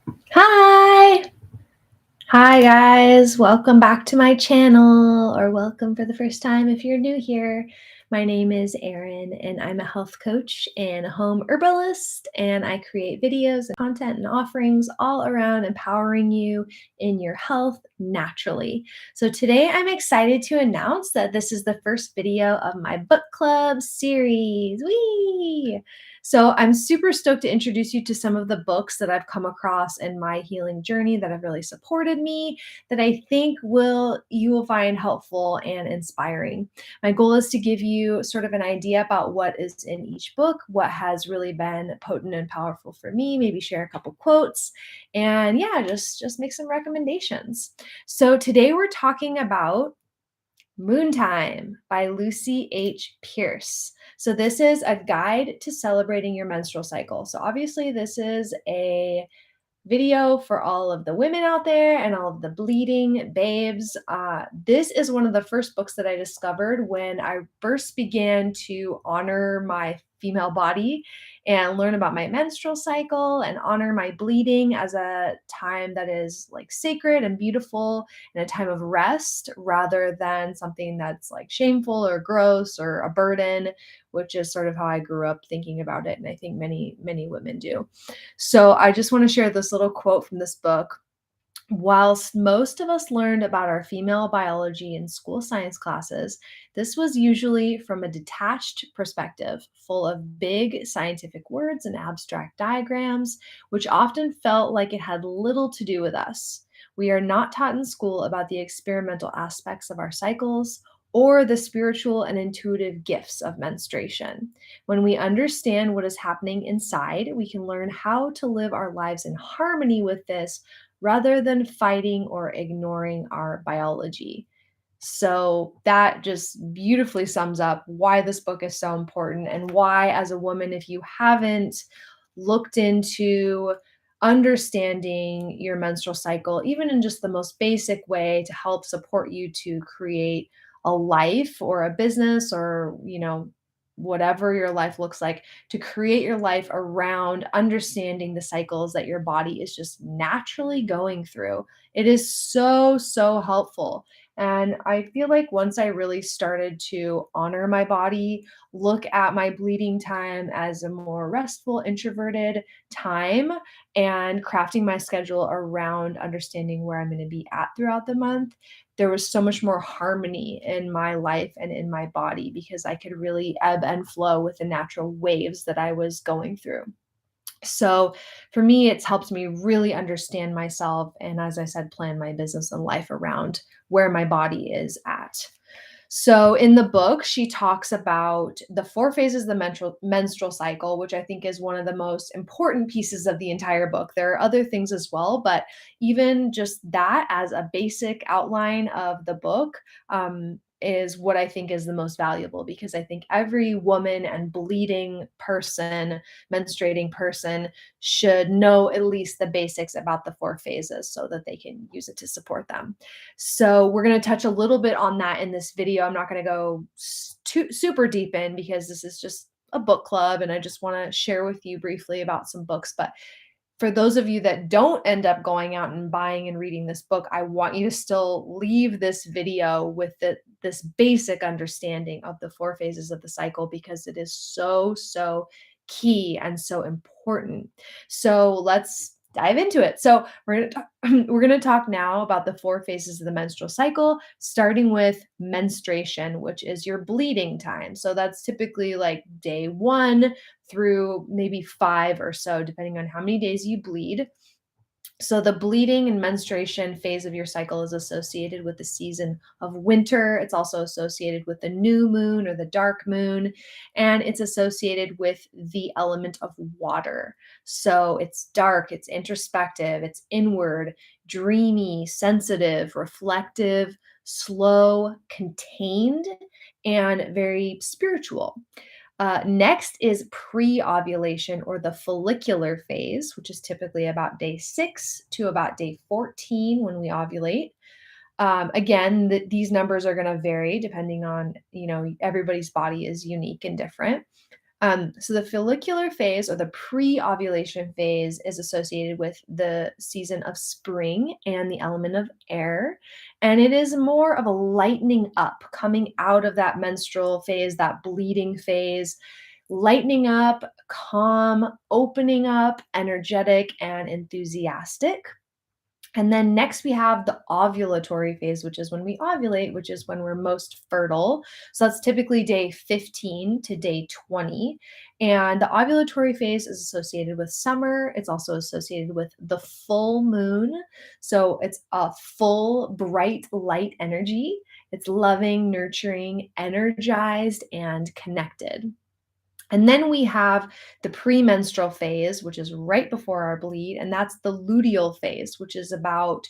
Hi! Hi, guys. Welcome back to my channel, or welcome for the first time if you're new here. My name is Erin, and I'm a health coach and a home herbalist, and I create videos and content and offerings all around empowering you in your health naturally. So today I'm excited to announce that this is the first video of my book club series. Whee! So I'm super stoked to introduce you to some of the books that I've come across in my healing journey that have really supported me, that I think you will find helpful and inspiring. My goal is to give you sort of an idea about what is in each book, what has really been potent and powerful for me, maybe share a couple quotes, and yeah, just make some recommendations. So today we're talking about Moon Time by Lucy H. Pearce. So, this is a guide to celebrating your menstrual cycle. So, obviously, this is a video for all of the women out there and all of the bleeding babes. This is one of the first books that I discovered when I first began to honor my female body and learn about my menstrual cycle and honor my bleeding as a time that is like sacred and beautiful and a time of rest rather than something that's like shameful or gross or a burden, which is sort of how I grew up thinking about it. And I think many women do. So I just want to share this little quote from this book. Whilst most of us learned about our female biology in school science classes, this was usually from a detached perspective, full of big scientific words and abstract diagrams, which often felt like it had little to do with us. We are not taught in school about the experimental aspects of our cycles or the spiritual and intuitive gifts of menstruation. When we understand what is happening inside, we can learn how to live our lives in harmony with this rather than fighting or ignoring our biology. So that just beautifully sums up why this book is so important and why, as a woman, if you haven't looked into understanding your menstrual cycle, even in just the most basic way to help support you to create a life or a business or, whatever your life looks like, to create your life around understanding the cycles that your body is just naturally going through. It is so, so helpful. And I feel like once I really started to honor my body, look at my bleeding time as a more restful, introverted time, and crafting my schedule around understanding where I'm going to be at throughout the month, there was so much more harmony in my life and in my body because I could really ebb and flow with the natural waves that I was going through. So for me, it's helped me really understand myself. And as I said, plan my business and life around where my body is at. So in the book, she talks about the four phases of the menstrual cycle, which I think is one of the most important pieces of the entire book. There are other things as well, but even just that as a basic outline of the book, is what I think is the most valuable because I think every woman and bleeding person, menstruating person, should know at least the basics about the four phases so that they can use it to support them. So we're going to touch a little bit on that in this video. I'm not going to go super deep in because this is just a book club and I just want to share with you briefly about some books. But for those of you that don't end up going out and buying and reading this book, I want you to still leave this video with this basic understanding of the four phases of the cycle because it is so, so key and so important. So let's dive into it. So we're going to talk now about the four phases of the menstrual cycle, starting with menstruation, which is your bleeding time. So that's typically like day 1 through maybe 5 or so, depending on how many days you bleed. So, the bleeding and menstruation phase of your cycle is associated with the season of winter. It's also associated with the new moon or the dark moon, and it's associated with the element of water. So, it's dark, it's introspective, it's inward, dreamy, sensitive, reflective, slow, contained, and very spiritual. Next is pre ovulation or the follicular phase, which is typically about day 6 to about day 14 when we ovulate. Again, these numbers are going to vary depending on, everybody's body is unique and different. So the follicular phase or the pre-ovulation phase is associated with the season of spring and the element of air. And it is more of a lightening up, coming out of that menstrual phase, that bleeding phase, lightening up, calm, opening up, energetic, and enthusiastic. And then next we have the ovulatory phase, which is when we ovulate, which is when we're most fertile. So that's typically day 15 to day 20. And the ovulatory phase is associated with summer. It's also associated with the full moon. So it's a full, bright, light energy. It's loving, nurturing, energized, and connected. And then we have the premenstrual phase, which is right before our bleed, and that's the luteal phase, which is about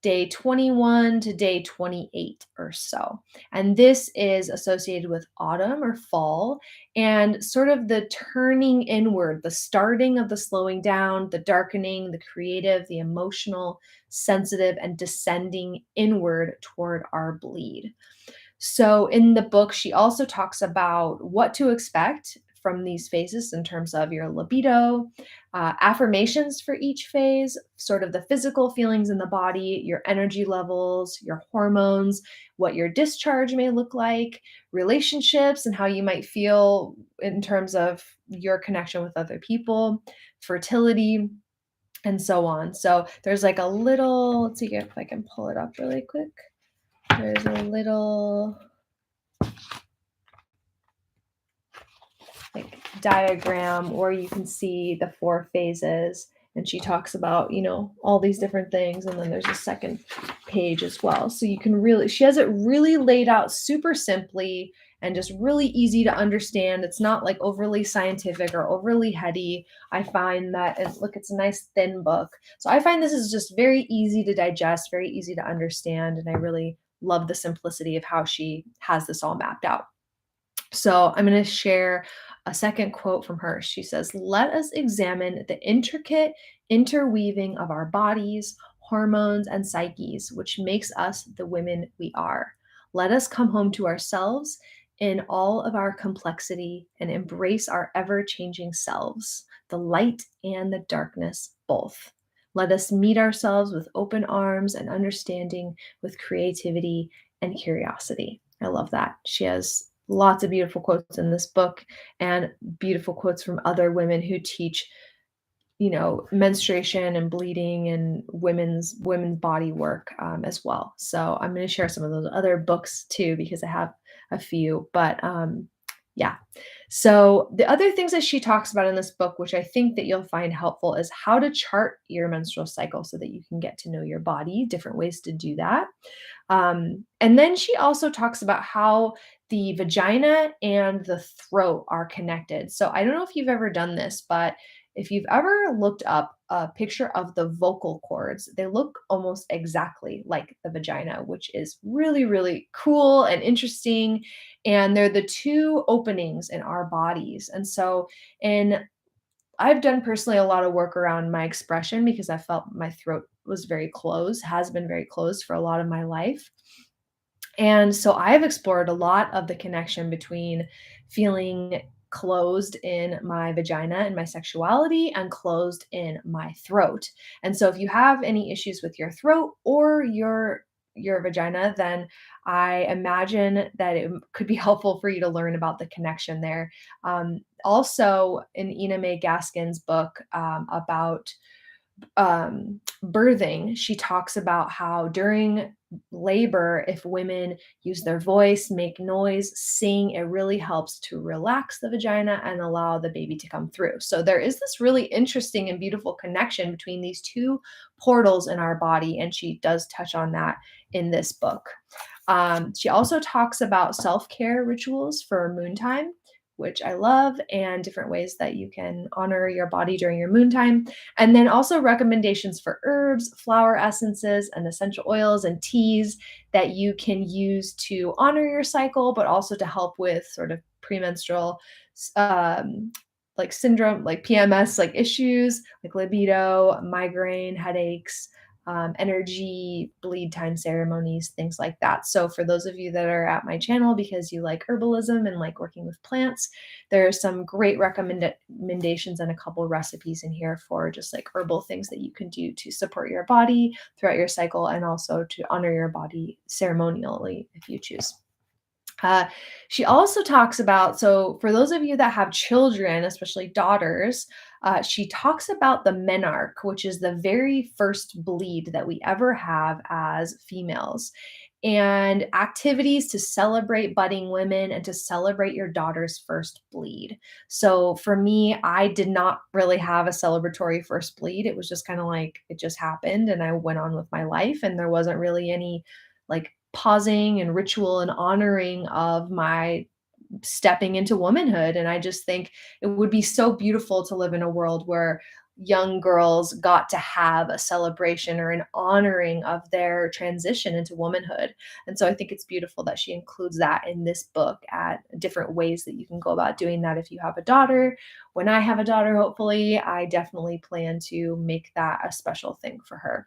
day 21 to day 28 or so. And this is associated with autumn or fall and sort of the turning inward, the starting of the slowing down, the darkening, the creative, the emotional, sensitive, and descending inward toward our bleed. So in the book, she also talks about what to expect from these phases in terms of your libido, affirmations for each phase, sort of the physical feelings in the body, your energy levels, your hormones, what your discharge may look like, relationships, and how you might feel in terms of your connection with other people, fertility, and so on. So there's like a little, let's see if I can pull it up really quick. There's a little like diagram where you can see the four phases, and she talks about all these different things, and then there's a second page as well, so you can really, she has it really laid out super simply and just really easy to understand. It's not like overly scientific or overly heady. I find that, and look, it's a nice thin book, so I find this is just very easy to digest, very easy to understand, and I really love the simplicity of how she has this all mapped out. So I'm going to share a second quote from her. She says, "Let us examine the intricate interweaving of our bodies, hormones, and psyches, which makes us the women we are. Let us come home to ourselves in all of our complexity and embrace our ever changing selves, the light and the darkness both. Let us meet ourselves with open arms and understanding, with creativity and curiosity." I love that. She has lots of beautiful quotes in this book and beautiful quotes from other women who teach, menstruation and bleeding and women's body work as well. So I'm going to share some of those other books too because I have a few. But yeah. So the other things that she talks about in this book, which I think that you'll find helpful, is how to chart your menstrual cycle so that you can get to know your body, different ways to do that. And then she also talks about how the vagina and the throat are connected. So I don't know if you've ever done this, but if you've ever looked up a picture of the vocal cords, they look almost exactly like the vagina, which is really, really cool and interesting. And they're the two openings in our bodies. And so, in I've done personally a lot of work around my expression because I felt my throat was very closed, has been very closed for a lot of my life. And so I've explored a lot of the connection between feeling closed in my vagina and my sexuality and closed in my throat. And so if you have any issues with your throat or your vagina, then I imagine that it could be helpful for you to learn about the connection there. Also, in Ina May Gaskin's book about birthing, she talks about how during labor, if women use their voice, make noise, sing, it really helps to relax the vagina and allow the baby to come through. So there is this really interesting and beautiful connection between these two portals in our body, and she does touch on that in this book. She also talks about self-care rituals for moon time, which I love, and different ways that you can honor your body during your moon time. And then also recommendations for herbs, flower essences, and essential oils and teas that you can use to honor your cycle, but also to help with sort of premenstrual um, like syndrome, like PMS, like issues, like libido, migraine, headaches, energy, bleed time ceremonies, things like that. So, for those of you that are at my channel because you like herbalism and like working with plants, there are some great recommendations and a couple recipes in here for just like herbal things that you can do to support your body throughout your cycle and also to honor your body ceremonially if you choose. Uh, she also talks about, so for those of you that have children, especially daughters, she talks about the menarche, which is the very first bleed that we ever have as females, and activities to celebrate budding women and to celebrate your daughter's first bleed. So for me, I did not really have a celebratory first bleed. It was just kind of like it just happened and I went on with my life, and there wasn't really any like pausing and ritual and honoring of my stepping into womanhood. And I just think it would be so beautiful to live in a world where young girls got to have a celebration or an honoring of their transition into womanhood. And so I think it's beautiful that she includes that in this book at different ways that you can go about doing that if you have a daughter. When I have a daughter, hopefully, I definitely plan to make that a special thing for her.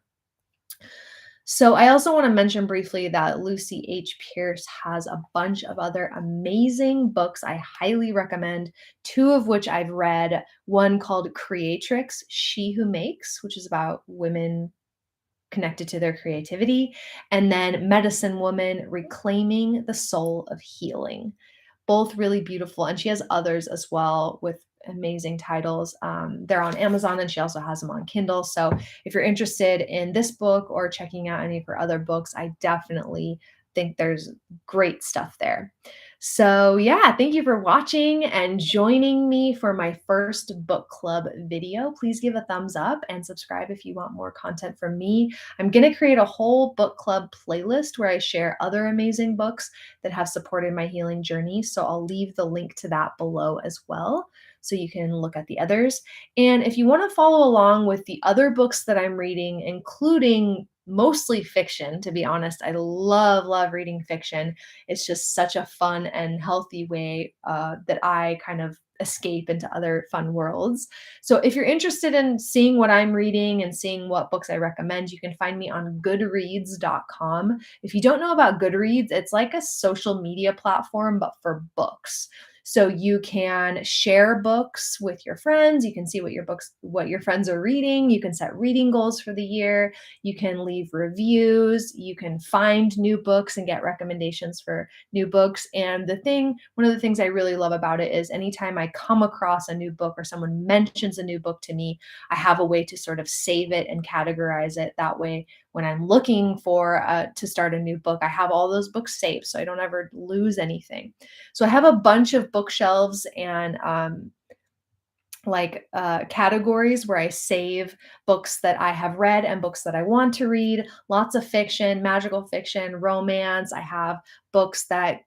So I also want to mention briefly that Lucy H. Pearce has a bunch of other amazing books I highly recommend, two of which I've read. One called Creatrix, She Who Makes, which is about women connected to their creativity, and then Medicine Woman, Reclaiming the Soul of Healing. Both really beautiful, and she has others as well with amazing titles. They're on Amazon, and she also has them on Kindle. So if you're interested in this book or checking out any of her other books, I definitely think there's great stuff there. So yeah, thank you for watching and joining me for my first book club video. Please give a thumbs up and subscribe if you want more content from me. I'm going to create a whole book club playlist where I share other amazing books that have supported my healing journey. So I'll leave the link to that below as well, so you can look at the others. And if you want to follow along with the other books that I'm reading, including mostly fiction, to be honest, I love reading fiction. It's just such a fun and healthy way that I kind of escape into other fun worlds. So if you're interested in seeing what I'm reading and seeing what books I recommend, you can find me on goodreads.com. If you don't know about Goodreads, it's like a social media platform, but for books. So you can share books with your friends. You can see what your friends are reading. You can set reading goals for the year. You can leave reviews. You can find new books and get recommendations for new books. And one of the things I really love about it is anytime I come across a new book or someone mentions a new book to me, I have a way to sort of save it and categorize it. That way, when I'm looking for to start a new book, I have all those books saved so I don't ever lose anything. So I have a bunch of bookshelves and categories where I save books that I have read and books that I want to read. Lots of fiction, magical fiction, romance. I have books that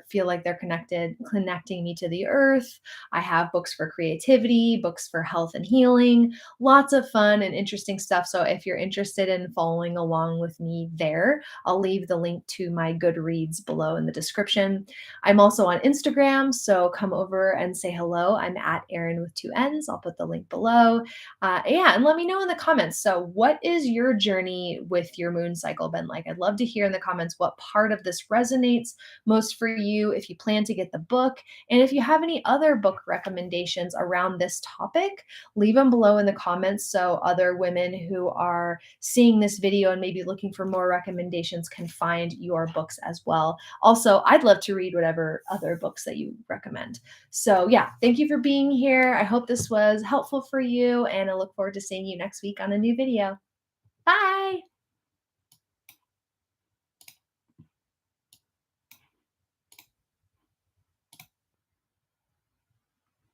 feel like they're connecting me to the earth. I have books for creativity, books for health and healing. Lots of fun and interesting stuff. So if you're interested in following along with me there, I'll leave the link to my Goodreads below in the description. I'm also on Instagram, so come over and say hello. I'm at Erin with two N's. I'll put the link below. Yeah, and let me know in the comments. So, what is your journey with your moon cycle been like? I'd love to hear in the comments what part of this resonates most for you, if you plan to get the book, and if you have any other book recommendations around this topic, leave them below in the comments so other women who are seeing this video and maybe looking for more recommendations can find your books as well. Also, I'd love to read whatever other books that you recommend. So yeah, thank you for being here. I hope this was helpful for you, and I look forward to seeing you next week on a new video. Bye.